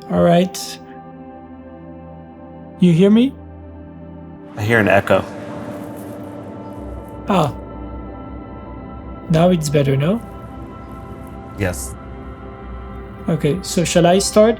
All right. You hear me? I hear an echo. Ah. Now it's better, no? Yes. Okay, so shall I start?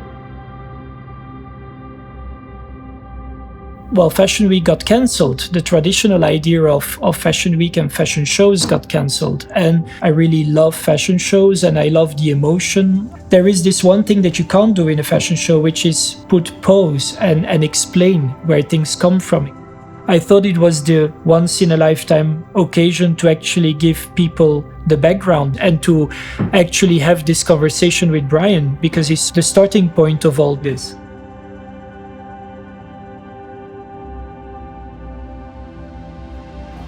Well, Fashion Week got cancelled. The traditional idea of Fashion Week and fashion shows got cancelled. And I really love fashion shows and I love the emotion. There is this one thing that you can't do in a fashion show, which is put pose and explain where things come from. I thought it was the once in a lifetime occasion to actually give people the background and to actually have this conversation with Brian, because he's the starting point of all this.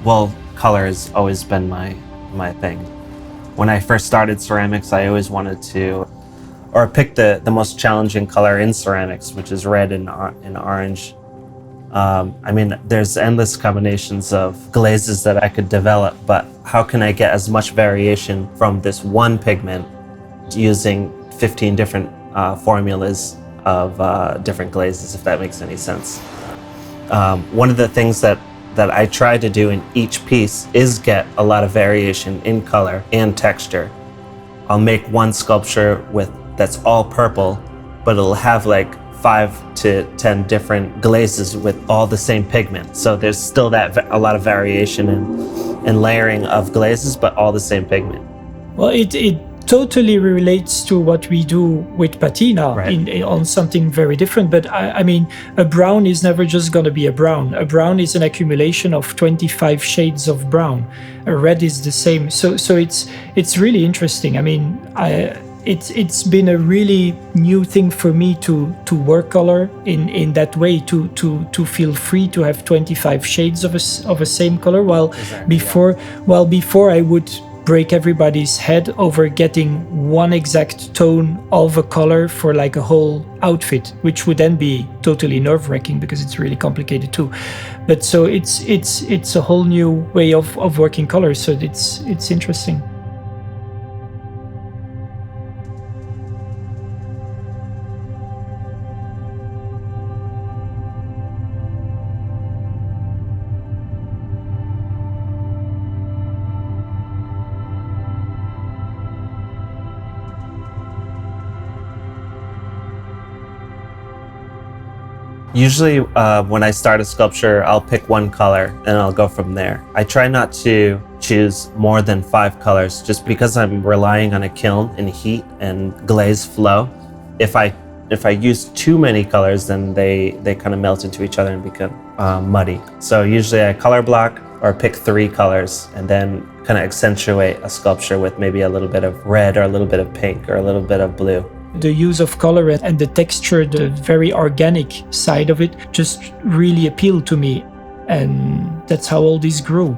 Well, color has always been my thing. When I first started ceramics, I always wanted to, or pick the most challenging color in ceramics, which is red and orange. I mean, there's endless combinations of glazes that I could develop, but how can I get as much variation from this one pigment using 15 different formulas of different glazes, if that makes any sense? One of the things that I try to do in each piece is get a lot of variation in color and texture. I'll make one sculpture that's all purple, but it'll have like 5 to 10 different glazes with all the same pigment. So there's still a lot of variation and layering of glazes, but all the same pigment. Well, it totally relates to what we do with patina, right, on something very different. But I mean, a brown is never just going to be a brown. A brown is an accumulation of 25 shades of brown. A red is the same. So it's really interesting. I mean, it's been a really new thing for me to work color in that way, to feel free to have 25 shades of a same color, while before I would break everybody's head over getting one exact tone of a color for like a whole outfit, which would then be totally nerve-wracking because it's really complicated too. But so it's a whole new way of working colors, so it's interesting. Usually when I start a sculpture, I'll pick one color and I'll go from there. I try not to choose more than 5 colors just because I'm relying on a kiln and heat and glaze flow. If I use too many colors, then they kind of melt into each other and become muddy. So usually I color block or pick 3 colors and then kind of accentuate a sculpture with maybe a little bit of red or a little bit of pink or a little bit of blue. The use of color and the texture, the very organic side of it, just really appealed to me. And that's how all this grew.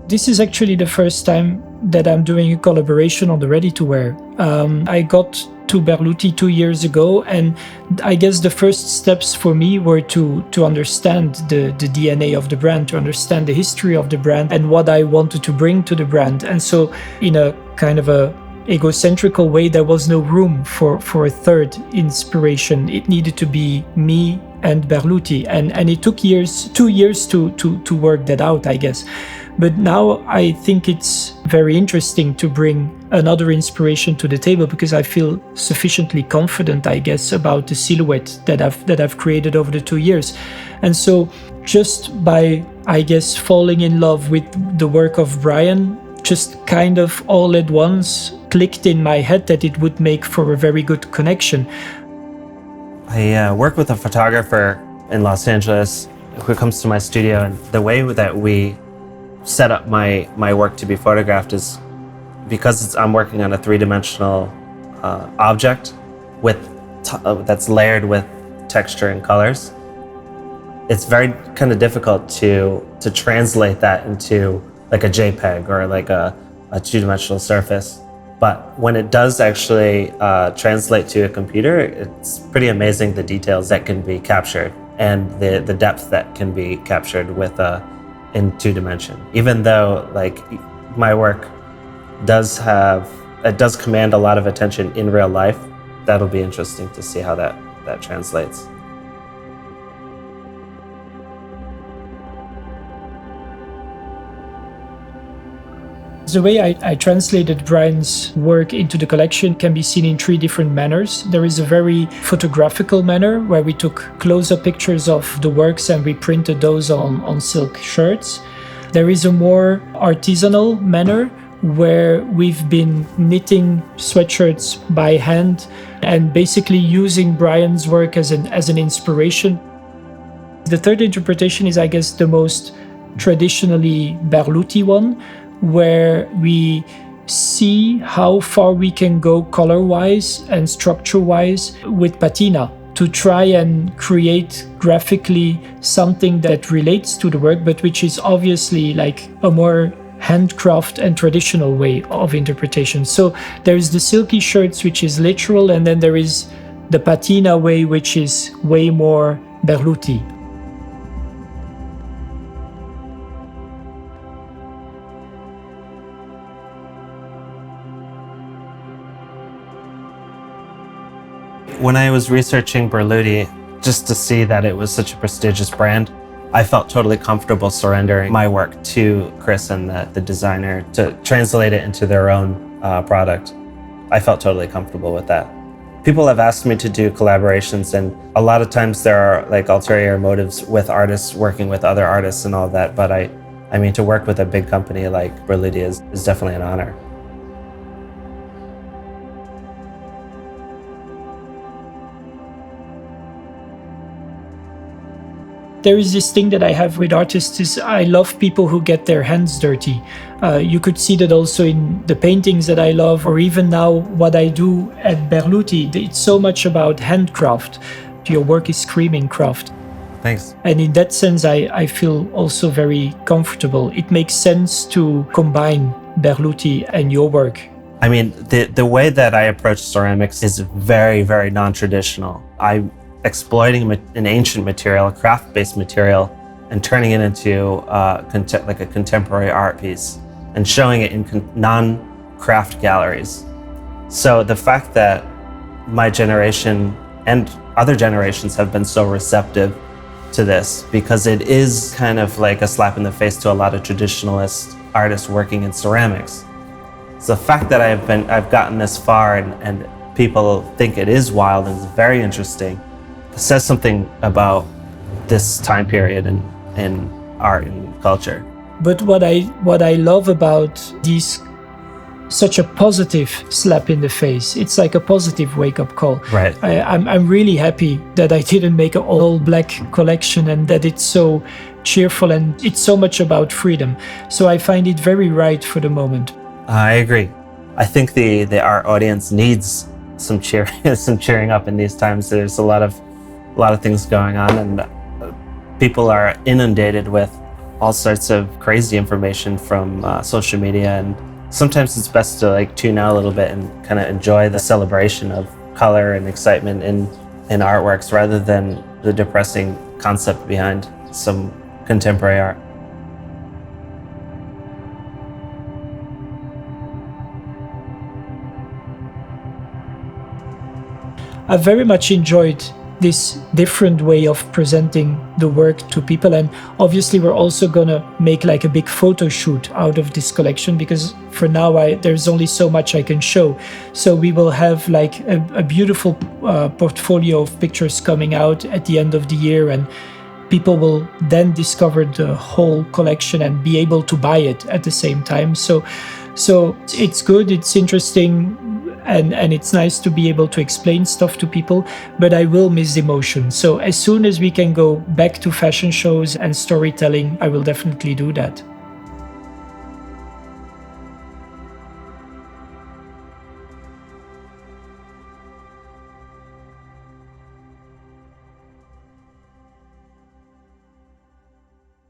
This is actually the first time that I'm doing a collaboration on the ready-to-wear. I got to Berluti 2 years ago, and I guess the first steps for me were to understand the DNA of the brand, to understand the history of the brand and what I wanted to bring to the brand. And so in a kind of a egocentrical way, there was no room for a third inspiration. It needed to be me and Berluti, and it took 2 years to work that out, I guess. But now I think it's very interesting to bring another inspiration to the table because I feel sufficiently confident, I guess, about the silhouette that I've created over the 2 years. And so just by, I guess, falling in love with the work of Brian, just kind of all at once clicked in my head that it would make for a very good connection. I work with a photographer in Los Angeles who comes to my studio, and the way that we set up my work to be photographed is because I'm working on a 3-dimensional object that's layered with texture and colors. it's very kind of difficult to translate that into like a JPEG or like a two-dimensional surface. But when it does actually translate to a computer, it's pretty amazing the details that can be captured and the depth that can be captured with in 2D. Even though like my work does command a lot of attention in real life, that'll be interesting to see how that translates. The way I translated Brian's work into the collection can be seen in 3 different manners. There is a very photographical manner where we took close-up pictures of the works and we printed those on silk shirts. There is a more artisanal manner where we've been knitting sweatshirts by hand and basically using Brian's work as an inspiration. The third interpretation is, I guess, the most traditionally Berluti one, where we see how far we can go color-wise and structure-wise with patina to try and create graphically something that relates to the work, but which is obviously like a more handcraft and traditional way of interpretation. So there's the silky shirts, which is literal, and then there is the patina way, which is way more Berluti. When I was researching Berluti, just to see that it was such a prestigious brand, I felt totally comfortable surrendering my work to Kris and the designer to translate it into their own product. I felt totally comfortable with that. People have asked me to do collaborations, and a lot of times there are like ulterior motives with artists working with other artists and all that, but I mean, to work with a big company like Berluti is definitely an honor. There is this thing that I have with artists is I love people who get their hands dirty. You could see that also in the paintings that I love, or even now what I do at Berluti. It's so much about handcraft. Your work is screaming craft. Thanks. And in that sense, I feel also very comfortable. It makes sense to combine Berluti and your work. I mean, the way that I approach ceramics is very, very non-traditional. I'm exploiting an ancient material, a craft-based material, and turning it into like a contemporary art piece and showing it in non-craft galleries. So the fact that my generation and other generations have been so receptive to this, because it is kind of like a slap in the face to a lot of traditionalist artists working in ceramics. So the fact that I've gotten this far and people think it is wild and it's very interesting says something about this time period in art and culture. But what I love about these, such a positive slap in the face, it's like a positive wake-up call. Right. I'm really happy that I didn't make an all-black collection and that it's so cheerful and it's so much about freedom. So I find it very right for the moment. I agree. I think the art audience needs some cheering up in these times. There's a lot of things going on, and people are inundated with all sorts of crazy information from social media, and sometimes it's best to like tune out a little bit and kind of enjoy the celebration of color and excitement in artworks rather than the depressing concept behind some contemporary art. I very much enjoyed this different way of presenting the work to people, and obviously we're also gonna make like a big photo shoot out of this collection, because for now there's only so much I can show. So we will have like a beautiful portfolio of pictures coming out at the end of the year, and people will then discover the whole collection and be able to buy it at the same time. So it's good, it's interesting, and it's nice to be able to explain stuff to people, but I will miss emotion. So as soon as we can go back to fashion shows and storytelling, I will definitely do that.